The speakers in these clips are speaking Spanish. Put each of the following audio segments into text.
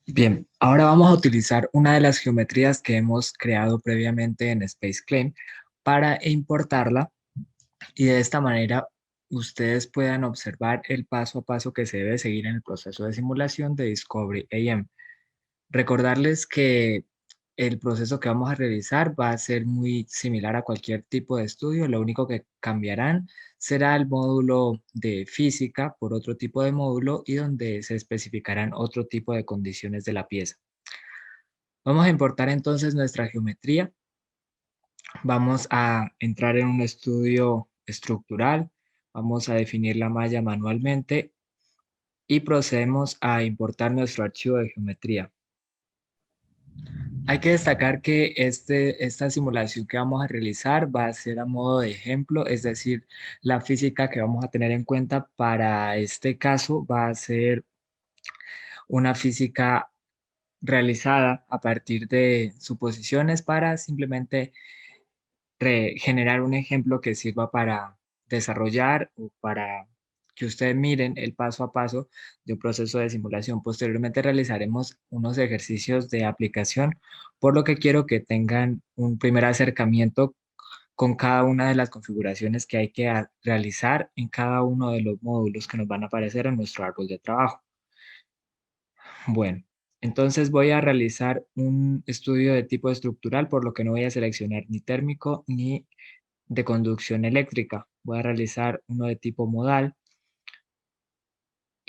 Bien, ahora vamos a utilizar una de las geometrías que hemos creado previamente en SpaceClaim para importarla y de esta manera ustedes puedan observar el paso a paso que se debe seguir en el proceso de simulación de Discovery AM. Recordarles que el proceso que vamos a realizar va a ser muy similar a cualquier tipo de estudio, lo único que cambiarán será el módulo de física por otro tipo de módulo y donde se especificarán otro tipo de condiciones de la pieza. Vamos a importar entonces nuestra geometría. Vamos a entrar en un estudio estructural. Vamos a definir la malla manualmente y procedemos a importar nuestro archivo de geometría. Hay que destacar que esta simulación que vamos a realizar va a ser a modo de ejemplo, es decir, la física que vamos a tener en cuenta para este caso va a ser una física realizada a partir de suposiciones para simplemente generar un ejemplo que sirva para desarrollar o para que ustedes miren el paso a paso de un proceso de simulación. Posteriormente realizaremos unos ejercicios de aplicación, por lo que quiero que tengan un primer acercamiento con cada una de las configuraciones que hay que realizar en cada uno de los módulos que nos van a aparecer en nuestro árbol de trabajo. Bueno, entonces voy a realizar un estudio de tipo estructural, por lo que no voy a seleccionar ni térmico ni de conducción eléctrica. Voy a realizar uno de tipo modal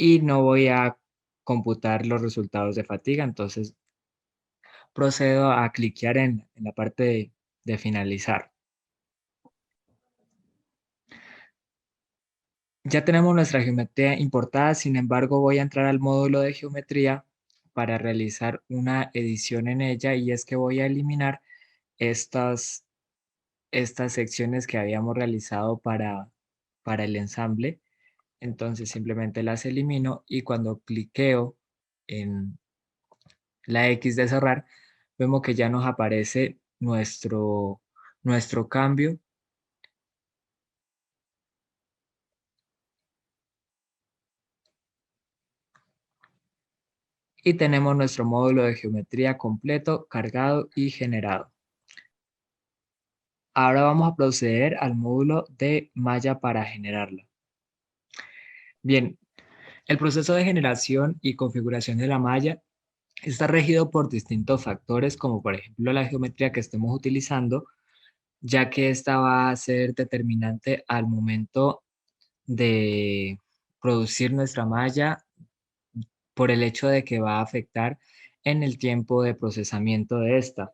y no voy a computar los resultados de fatiga. Entonces procedo a cliquear en la parte de finalizar. Ya tenemos nuestra geometría importada, sin embargo voy a entrar al módulo de geometría para realizar una edición en ella y es que voy a eliminar estas, estas secciones que habíamos realizado para el ensamble. Entonces simplemente las elimino y cuando cliqueo en la X de cerrar, vemos que ya nos aparece nuestro cambio y tenemos nuestro módulo de geometría completo, cargado y generado. Ahora vamos a proceder al módulo de malla para generarla. Bien, el proceso de generación y configuración de la malla está regido por distintos factores, como por ejemplo la geometría que estemos utilizando, ya que esta va a ser determinante al momento de producir nuestra malla por el hecho de que va a afectar en el tiempo de procesamiento de esta.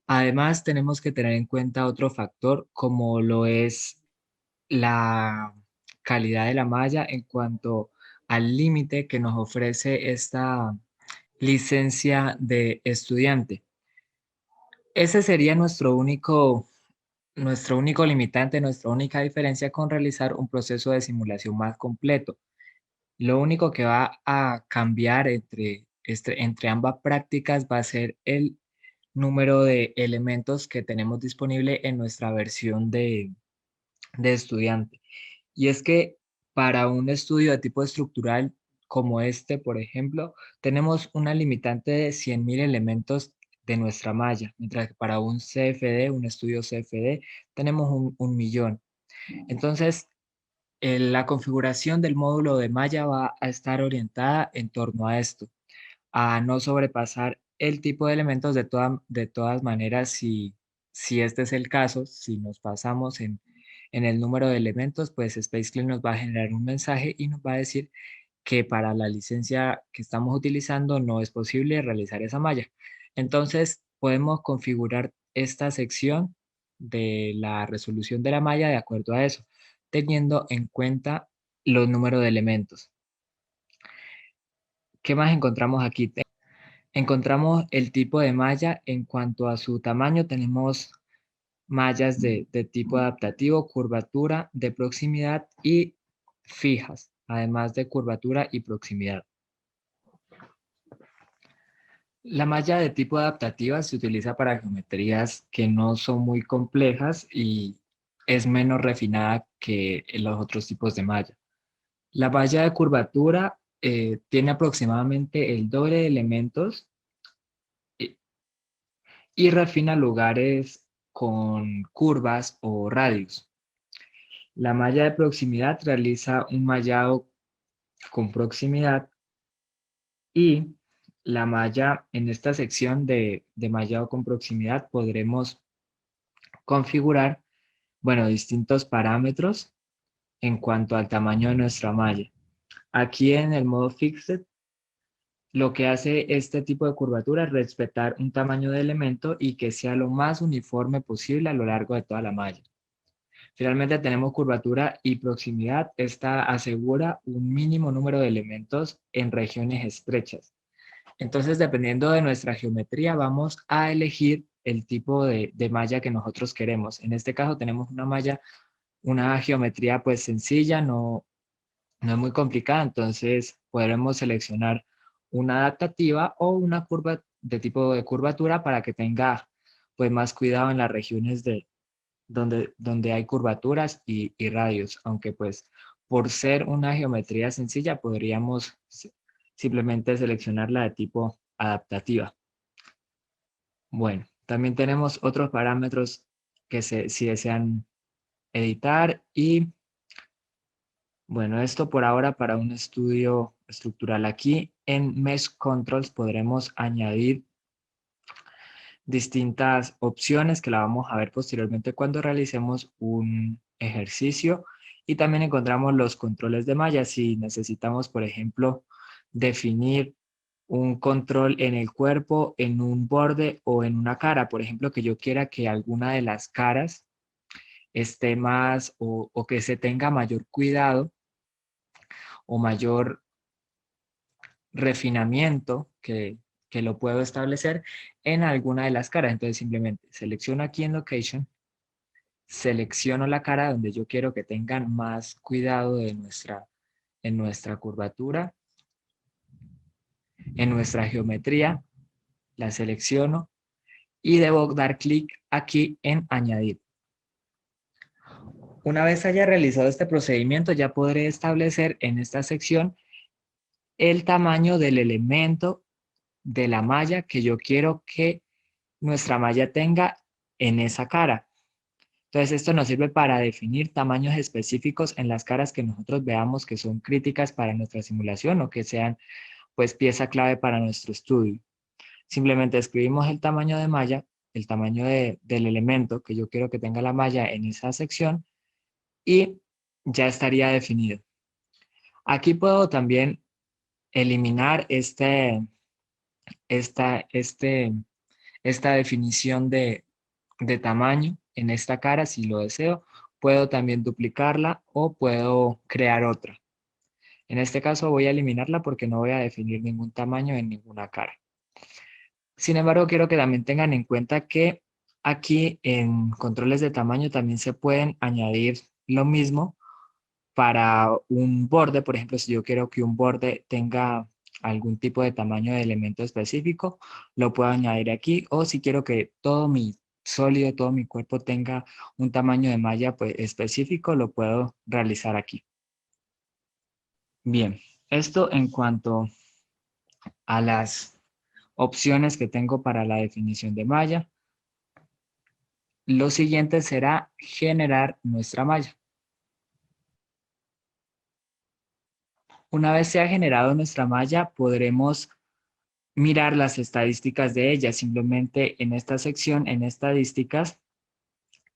Además, tenemos que tener en cuenta otro factor como lo es la calidad de la malla en cuanto al límite que nos ofrece esta licencia de estudiante. Ese sería nuestro único limitante, nuestra única diferencia con realizar un proceso de simulación más completo. Lo único que va a cambiar entre ambas prácticas va a ser el número de elementos que tenemos disponible en nuestra versión de estudiante. Y es que para un estudio de tipo estructural como este, por ejemplo, tenemos una limitante de 100.000 elementos de nuestra malla, mientras que para un CFD, un estudio CFD, tenemos un millón. Entonces, la configuración del módulo de malla va a estar orientada en torno a esto, a no sobrepasar el tipo de elementos de todas maneras, si este es el caso, si nos pasamos en el número de elementos, pues SpaceClaim nos va a generar un mensaje y nos va a decir que para la licencia que estamos utilizando no es posible realizar esa malla. Entonces, podemos configurar esta sección de la resolución de la malla de acuerdo a eso, teniendo en cuenta los números de elementos. ¿Qué más encontramos aquí? Encontramos el tipo de malla. En cuanto a su tamaño, tenemos mallas de tipo adaptativo, curvatura, de proximidad y fijas, además de curvatura y proximidad. La malla de tipo adaptativa se utiliza para geometrías que no son muy complejas y es menos refinada que los otros tipos de malla. La malla de curvatura tiene aproximadamente el doble de elementos y, y refina lugares con curvas o radios. La malla de proximidad realiza un mallado con proximidad y la malla en esta sección de mallado con proximidad podremos configurar, bueno, distintos parámetros en cuanto al tamaño de nuestra malla. Aquí en el modo Fixed, lo que hace este tipo de curvatura es respetar un tamaño de elemento y que sea lo más uniforme posible a lo largo de toda la malla. Finalmente tenemos curvatura y proximidad. Esta asegura un mínimo número de elementos en regiones estrechas. Entonces, dependiendo de nuestra geometría, vamos a elegir el tipo de malla que nosotros queremos. En este caso tenemos una malla, una geometría pues sencilla, no es muy complicada, entonces podremos seleccionar una adaptativa o una curva de tipo de curvatura para que tenga pues más cuidado en las regiones donde hay curvaturas y radios, aunque pues por ser una geometría sencilla podríamos simplemente seleccionarla de tipo adaptativa. Bueno, también tenemos otros parámetros que si desean editar y bueno, esto por ahora para un estudio estructural. Aquí en Mesh Controls podremos añadir distintas opciones que la vamos a ver posteriormente cuando realicemos un ejercicio y también encontramos los controles de malla si necesitamos, por ejemplo, definir un control en el cuerpo, en un borde o en una cara. Por ejemplo, que yo quiera que alguna de las caras esté más o que se tenga mayor cuidado o mayor refinamiento que lo puedo establecer en alguna de las caras. Entonces simplemente selecciono aquí en Location, selecciono la cara donde yo quiero que tengan más cuidado en nuestra curvatura, en nuestra geometría, la selecciono y debo dar clic aquí en Añadir. Una vez haya realizado este procedimiento, ya podré establecer en esta sección el tamaño del elemento de la malla que yo quiero que nuestra malla tenga en esa cara. Entonces, esto nos sirve para definir tamaños específicos en las caras que nosotros veamos que son críticas para nuestra simulación o que sean, pues, pieza clave para nuestro estudio. Simplemente escribimos el tamaño de malla, el tamaño del elemento que yo quiero que tenga la malla en esa sección y ya estaría definido. Aquí puedo también eliminar esta, este, esta definición de tamaño en esta cara si lo deseo. Puedo también duplicarla o puedo crear otra. En este caso voy a eliminarla porque no voy a definir ningún tamaño en ninguna cara. Sin embargo, quiero que también tengan en cuenta que aquí en controles de tamaño también se pueden añadir lo mismo para un borde. Por ejemplo, si yo quiero que un borde tenga algún tipo de tamaño de elemento específico, lo puedo añadir aquí. O si quiero que todo mi sólido, todo mi cuerpo tenga un tamaño de malla pues, específico, lo puedo realizar aquí. Bien, esto en cuanto a las opciones que tengo para la definición de malla. Lo siguiente será generar nuestra malla. Una vez se ha generado nuestra malla, podremos mirar las estadísticas de ella. Simplemente en esta sección, en estadísticas,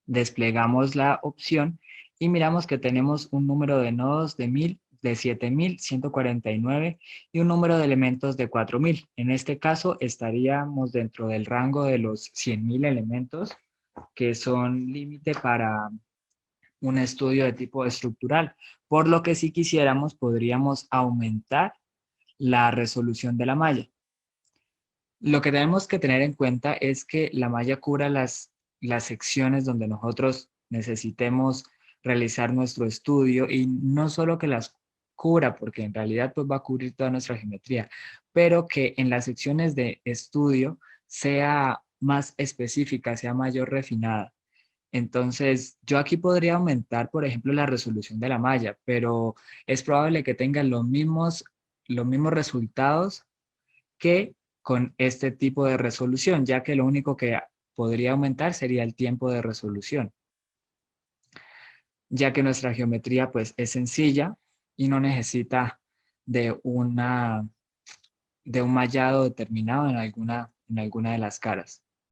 desplegamos la opción y miramos que tenemos un número de nodos de 1000, de 7149 y un número de elementos de 4000. En este caso estaríamos dentro del rango de los 100.000 elementos que son límite para un estudio de tipo estructural, por lo que si quisiéramos podríamos aumentar la resolución de la malla. Lo que tenemos que tener en cuenta es que la malla cubra las secciones donde nosotros necesitemos realizar nuestro estudio y no solo que las cubra, porque en realidad pues va a cubrir toda nuestra geometría, pero que en las secciones de estudio sea más específica, sea mayor refinada. Entonces, yo aquí podría aumentar, por ejemplo, la resolución de la malla, pero es probable que tengan los mismos los mismos resultados que con este tipo de resolución, ya que lo único que podría aumentar sería el tiempo de resolución, ya que nuestra geometría pues es sencilla y no necesita de, de un mallado determinado en alguna de las caras.